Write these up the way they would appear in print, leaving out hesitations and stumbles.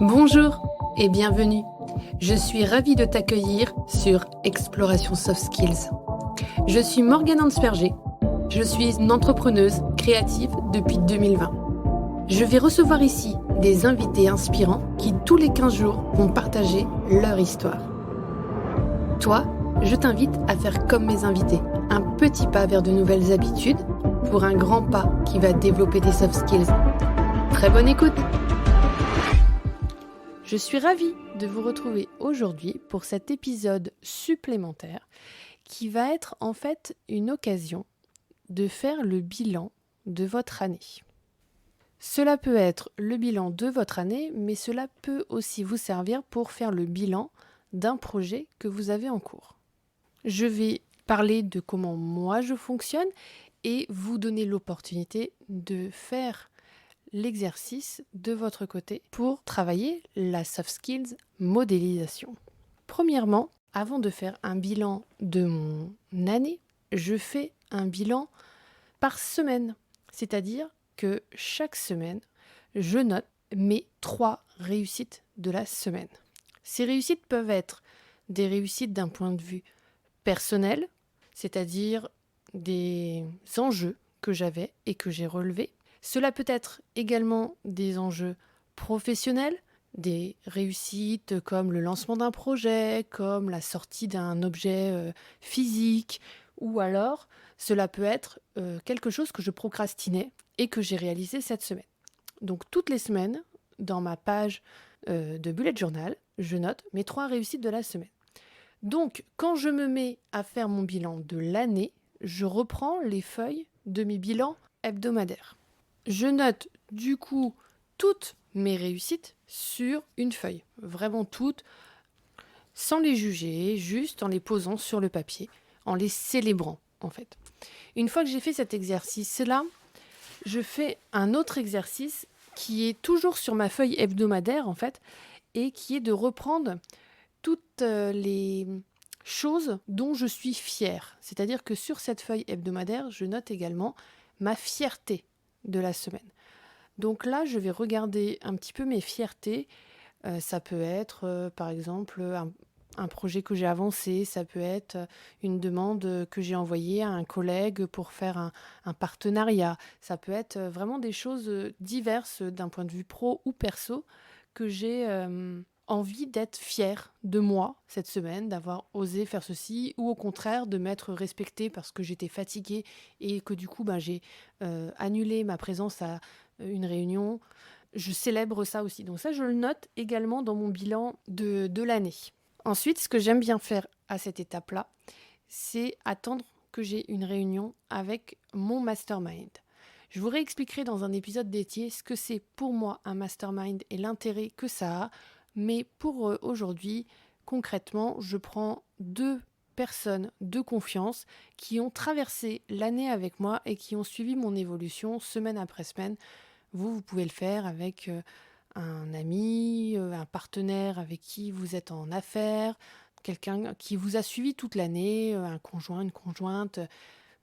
Bonjour et bienvenue. Je suis ravie de t'accueillir sur Exploration Soft Skills. Je suis Morgane Hansperger. Je suis une entrepreneuse créative depuis 2020. Je vais recevoir ici des invités inspirants qui tous les 15 jours vont partager leur histoire. Toi, je t'invite à faire comme mes invités, un petit pas vers de nouvelles habitudes pour un grand pas qui va développer tes soft skills. Très bonne écoute! Je suis ravie de vous retrouver aujourd'hui pour cet épisode supplémentaire qui va être en fait une occasion de faire le bilan de votre année. Cela peut être le bilan de votre année, mais cela peut aussi vous servir pour faire le bilan d'un projet que vous avez en cours. Je vais parler de comment moi je fonctionne et vous donner l'opportunité de faire l'exercice de votre côté pour travailler la soft skills modélisation. Premièrement, avant de faire un bilan de mon année, je fais un bilan par semaine. C'est-à-dire que chaque semaine, je note mes 3 réussites de la semaine. Ces réussites peuvent être des réussites d'un point de vue personnel, c'est-à-dire des enjeux que j'avais et que j'ai relevés. Cela peut être également des enjeux professionnels, des réussites comme le lancement d'un projet, comme la sortie d'un objet physique, ou alors cela peut être quelque chose que je procrastinais et que j'ai réalisé cette semaine. Donc toutes les semaines, dans ma page de bullet journal, je note mes 3 réussites de la semaine. Donc quand je me mets à faire mon bilan de l'année, je reprends les feuilles de mes bilans hebdomadaires. Je note du coup toutes mes réussites sur une feuille, vraiment toutes, sans les juger, juste en les posant sur le papier, en les célébrant en fait. Une fois que j'ai fait cet exercice-là, je fais un autre exercice qui est toujours sur ma feuille hebdomadaire en fait, et qui est de reprendre toutes les choses dont je suis fière. C'est-à-dire que sur cette feuille hebdomadaire, je note également ma fierté de la semaine. Donc là, je vais regarder un petit peu mes fiertés. Ça peut être, par exemple, un projet que j'ai avancé. Ça peut être une demande que j'ai envoyée à un collègue pour faire un partenariat. Ça peut être vraiment des choses diverses d'un point de vue pro ou perso que j'ai envie d'être fière de moi cette semaine, d'avoir osé faire ceci, ou au contraire de m'être respectée parce que j'étais fatiguée et que du coup j'ai annulé ma présence à une réunion. Je célèbre ça aussi. Donc ça, je le note également dans mon bilan de l'année. Ensuite, ce que j'aime bien faire à cette étape-là, c'est attendre que j'ai une réunion avec mon mastermind. Je vous réexpliquerai dans un épisode dédié ce que c'est pour moi un mastermind et l'intérêt que ça a. Mais pour aujourd'hui, concrètement, je prends 2 personnes de confiance qui ont traversé l'année avec moi et qui ont suivi mon évolution semaine après semaine. Vous pouvez le faire avec un ami, un partenaire avec qui vous êtes en affaires, quelqu'un qui vous a suivi toute l'année, un conjoint, une conjointe,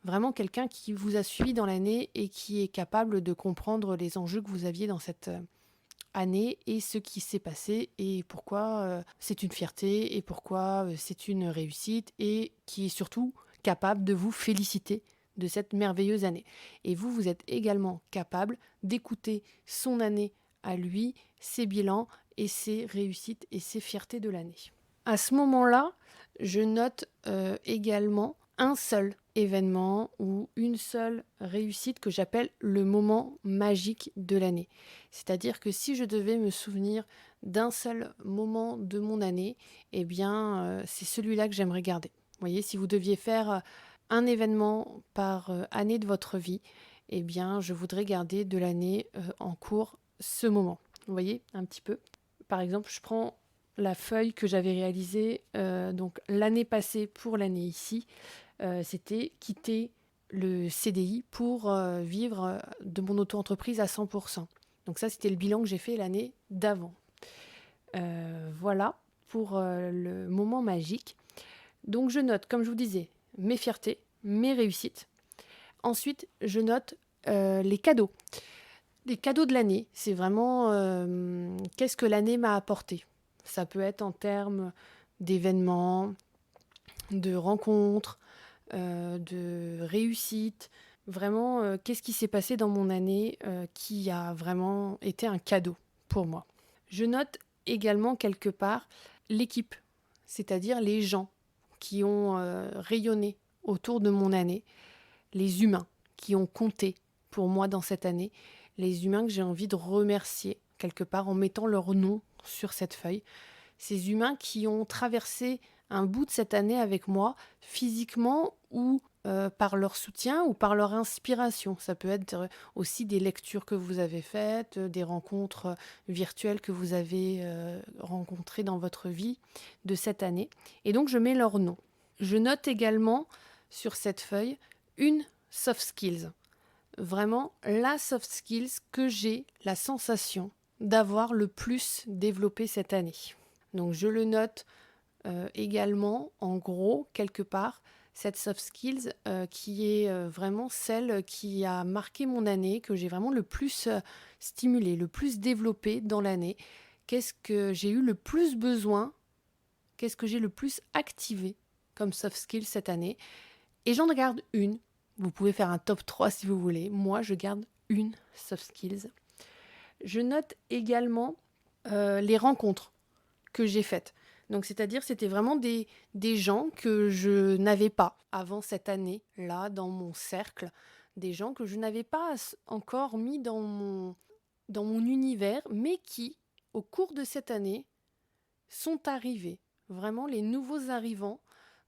vraiment quelqu'un qui vous a suivi dans l'année et qui est capable de comprendre les enjeux que vous aviez dans cette année et ce qui s'est passé et pourquoi c'est une fierté et pourquoi c'est une réussite et qui est surtout capable de vous féliciter de cette merveilleuse année. Et vous, vous êtes également capable d'écouter son année à lui, ses bilans et ses réussites et ses fiertés de l'année. À ce moment-là, je note également un seul événement ou une seule réussite que j'appelle le moment magique de l'année. C'est-à-dire que si je devais me souvenir d'un seul moment de mon année, eh bien, c'est celui-là que j'aimerais garder. Vous voyez, si vous deviez faire un événement par année de votre vie, eh bien, je voudrais garder de l'année en cours ce moment. Vous voyez, un petit peu. Par exemple, je prends la feuille que j'avais réalisée donc l'année passée pour l'année ici. C'était quitter le CDI pour vivre de mon auto-entreprise à 100%. Donc ça, c'était le bilan que j'ai fait l'année d'avant. Voilà pour le moment magique. Donc je note, comme je vous disais, mes fiertés, mes réussites. Ensuite, je note les cadeaux. Les cadeaux de l'année, c'est vraiment qu'est-ce que l'année m'a apporté. Ça peut être en termes d'événements, de rencontres, de réussites. Vraiment, qu'est-ce qui s'est passé dans mon année qui a vraiment été un cadeau pour moi. Je note également quelque part l'équipe, c'est-à-dire les gens qui ont rayonné autour de mon année, les humains qui ont compté pour moi dans cette année, les humains que j'ai envie de remercier quelque part en mettant leur nom sur cette feuille. Ces humains qui ont traversé un bout de cette année avec moi, physiquement ou par leur soutien ou par leur inspiration. Ça peut être aussi des lectures que vous avez faites, des rencontres virtuelles que vous avez rencontrées dans votre vie de cette année. Et donc, je mets leur nom. Je note également sur cette feuille une soft skills. Vraiment, la soft skills que j'ai la sensation d'avoir le plus développé cette année. Donc je le note également, en gros, quelque part, cette soft skills qui est vraiment celle qui a marqué mon année, que j'ai vraiment le plus stimulée, le plus développée dans l'année. Qu'est-ce que j'ai eu le plus besoin? Qu'est-ce que j'ai le plus activé comme soft skills cette année? Et j'en garde une. Vous pouvez faire un top 3 si vous voulez. Moi, je garde une soft skills. Je note également les rencontres que j'ai faites. Donc, c'est-à-dire, c'était vraiment des gens que je n'avais pas avant cette année-là dans mon cercle, des gens que je n'avais pas encore mis dans mon univers, mais qui, au cours de cette année, sont arrivés. Vraiment les nouveaux arrivants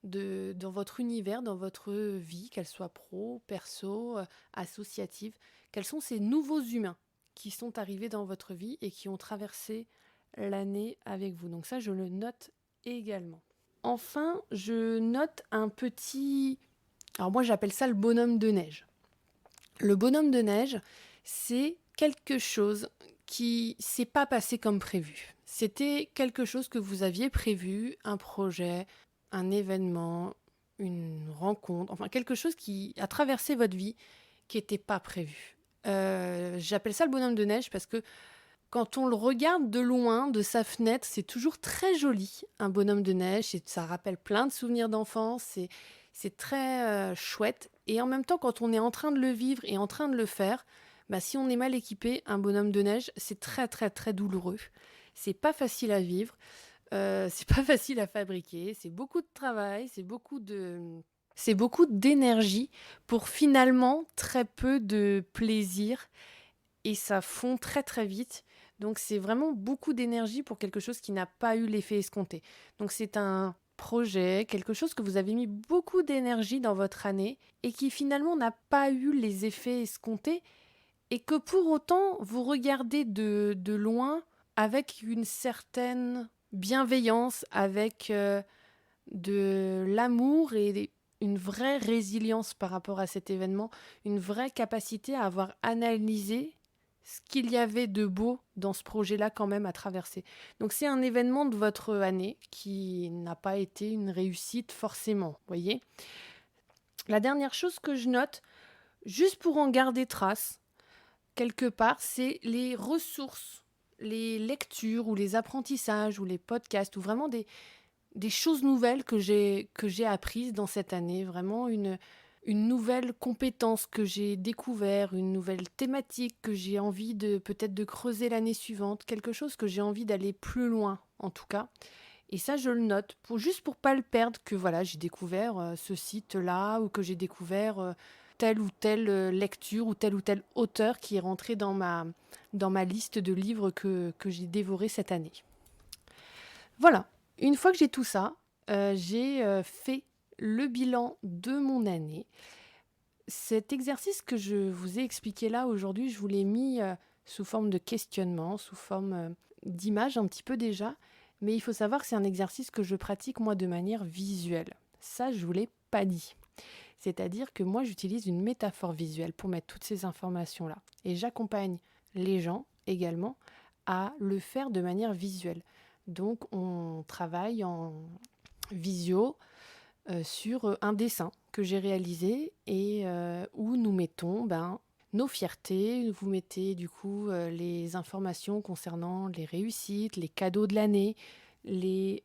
dans votre univers, dans votre vie, qu'elle soit pro, perso, associative. Quels sont ces nouveaux humains qui sont arrivés dans votre vie et qui ont traversé l'année avec vous. Donc ça, je le note également. Enfin, je note un petit... Alors moi, j'appelle ça le bonhomme de neige. Le bonhomme de neige, c'est quelque chose qui s'est pas passé comme prévu. C'était quelque chose que vous aviez prévu, un projet, un événement, une rencontre, enfin quelque chose qui a traversé votre vie qui n'était pas prévu. J'appelle ça le bonhomme de neige parce que quand on le regarde de loin, de sa fenêtre, c'est toujours très joli, un bonhomme de neige. Et ça rappelle plein de souvenirs d'enfance. C'est très chouette. Et en même temps, quand on est en train de le vivre et en train de le faire, bah, si on est mal équipé, un bonhomme de neige, c'est très très très douloureux. C'est pas facile à vivre. C'est pas facile à fabriquer. C'est beaucoup de travail. C'est beaucoup d'énergie pour finalement très peu de plaisir. Et ça fond très très vite. Donc c'est vraiment beaucoup d'énergie pour quelque chose qui n'a pas eu l'effet escompté. Donc c'est un projet, quelque chose que vous avez mis beaucoup d'énergie dans votre année et qui finalement n'a pas eu les effets escomptés et que pour autant vous regardez de loin avec une certaine bienveillance, avec de l'amour et une vraie résilience par rapport à cet événement, une vraie capacité à avoir analysé ce qu'il y avait de beau dans ce projet-là quand même à traverser. Donc c'est un événement de votre année qui n'a pas été une réussite forcément, voyez. La dernière chose que je note, juste pour en garder trace, quelque part, c'est les ressources, les lectures ou les apprentissages ou les podcasts ou vraiment des choses nouvelles que j'ai apprises dans cette année, vraiment une nouvelle compétence que j'ai découvert, une nouvelle thématique que j'ai envie de peut-être de creuser l'année suivante, quelque chose que j'ai envie d'aller plus loin en tout cas. Et ça, je le note juste pour pas le perdre, que voilà, j'ai découvert ce site-là ou que j'ai découvert telle ou telle lecture ou tel auteur qui est rentré dans ma liste de livres que j'ai dévoré cette année. Voilà, une fois que j'ai tout ça, j'ai fait le bilan de mon année. Cet exercice que je vous ai expliqué là aujourd'hui, je vous l'ai mis sous forme de questionnement, sous forme d'image un petit peu déjà, mais il faut savoir que c'est un exercice que je pratique moi de manière visuelle. Ça, je ne vous l'ai pas dit. C'est-à-dire que moi, j'utilise une métaphore visuelle pour mettre toutes ces informations-là. Et j'accompagne les gens également à le faire de manière visuelle. Donc, on travaille en visio sur un dessin que j'ai réalisé et où nous mettons nos fiertés. Vous mettez du coup les informations concernant les réussites, les cadeaux de l'année, l'équipe,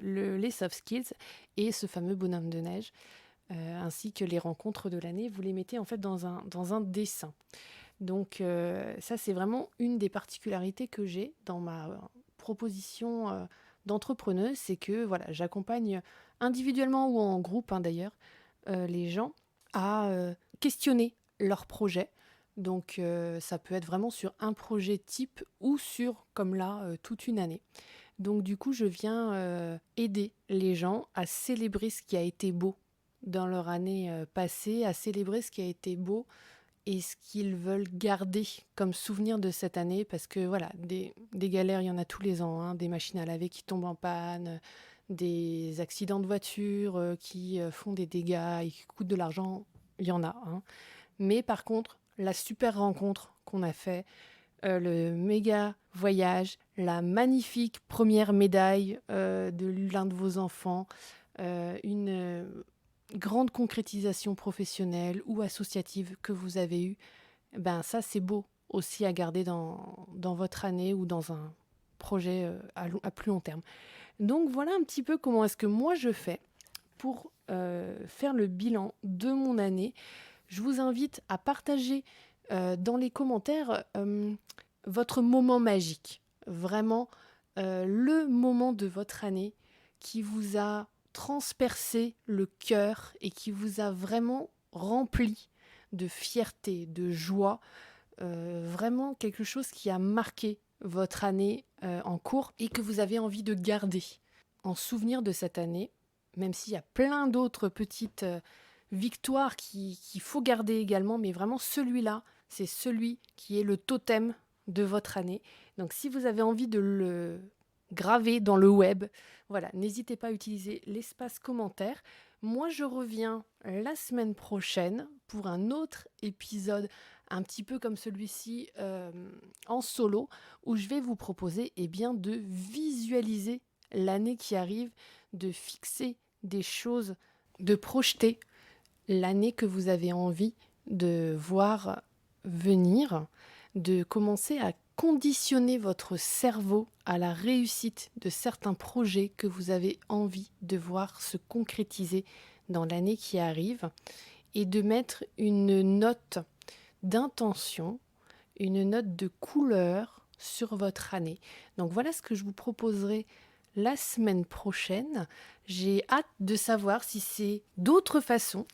les soft skills et ce fameux bonhomme de neige, ainsi que les rencontres de l'année. Vous les mettez en fait dans un dessin. Donc ça, c'est vraiment une des particularités que j'ai dans ma proposition d'entrepreneuse, c'est que voilà, j'accompagne individuellement ou en groupe d'ailleurs les gens à questionner leur projet. Donc ça peut être vraiment sur un projet type ou sur, comme là, toute une année. Donc du coup, je viens aider les gens à célébrer ce qui a été beau dans leur année passée, à célébrer ce qui a été beau et ce qu'ils veulent garder comme souvenir de cette année, parce que voilà, des galères, il y en a tous les ans, des machines à laver qui tombent en panne, des accidents de voiture qui font des dégâts et qui coûtent de l'argent, il y en a. Mais par contre, la super rencontre qu'on a fait, le méga voyage, la magnifique première médaille de l'un de vos enfants, une grande concrétisation professionnelle ou associative que vous avez eue, ça c'est beau aussi à garder dans votre année ou dans un projet à plus long terme. Donc voilà un petit peu comment est-ce que moi je fais pour faire le bilan de mon année. Je vous invite à partager dans les commentaires votre moment magique, vraiment le moment de votre année qui vous a transpercé le cœur et qui vous a vraiment rempli de fierté, de joie, vraiment quelque chose qui a marqué votre année en cours et que vous avez envie de garder en souvenir de cette année, même s'il y a plein d'autres petites victoires qu'il faut garder également, mais vraiment celui-là, c'est celui qui est le totem de votre année. Donc si vous avez envie de le graver dans le web, voilà, n'hésitez pas à utiliser l'espace commentaire. Moi, je reviens la semaine prochaine pour un autre épisode un petit peu comme celui-ci en solo, où je vais vous proposer de visualiser l'année qui arrive, de fixer des choses, de projeter l'année que vous avez envie de voir venir, de commencer à conditionner votre cerveau à la réussite de certains projets que vous avez envie de voir se concrétiser dans l'année qui arrive et de mettre une note d'intention, une note de couleur sur votre année. Donc voilà ce que je vous proposerai la semaine prochaine. J'ai hâte de savoir si c'est d'autres façons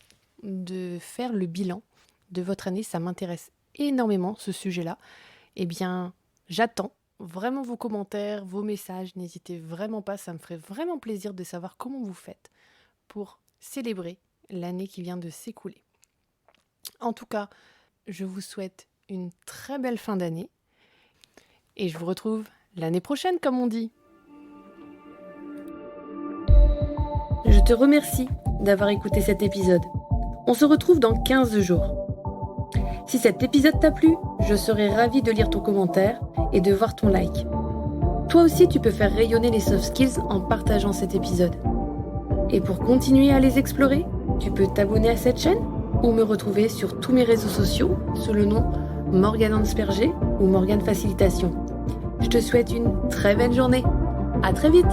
de faire le bilan de votre année. Ça m'intéresse énormément ce sujet-là. J'attends vraiment vos commentaires, vos messages. N'hésitez vraiment pas, ça me ferait vraiment plaisir de savoir comment vous faites pour célébrer l'année qui vient de s'écouler. En tout cas, je vous souhaite une très belle fin d'année et je vous retrouve l'année prochaine, comme on dit. Je te remercie d'avoir écouté cet épisode. On se retrouve dans 15 jours. Si cet épisode t'a plu, je serai ravie de lire ton commentaire et de voir ton like. Toi aussi, tu peux faire rayonner les soft skills en partageant cet épisode. Et pour continuer à les explorer, tu peux t'abonner à cette chaîne ou me retrouver sur tous mes réseaux sociaux sous le nom Morgane Ansperger ou Morgane Facilitation. Je te souhaite une très belle journée. À très vite!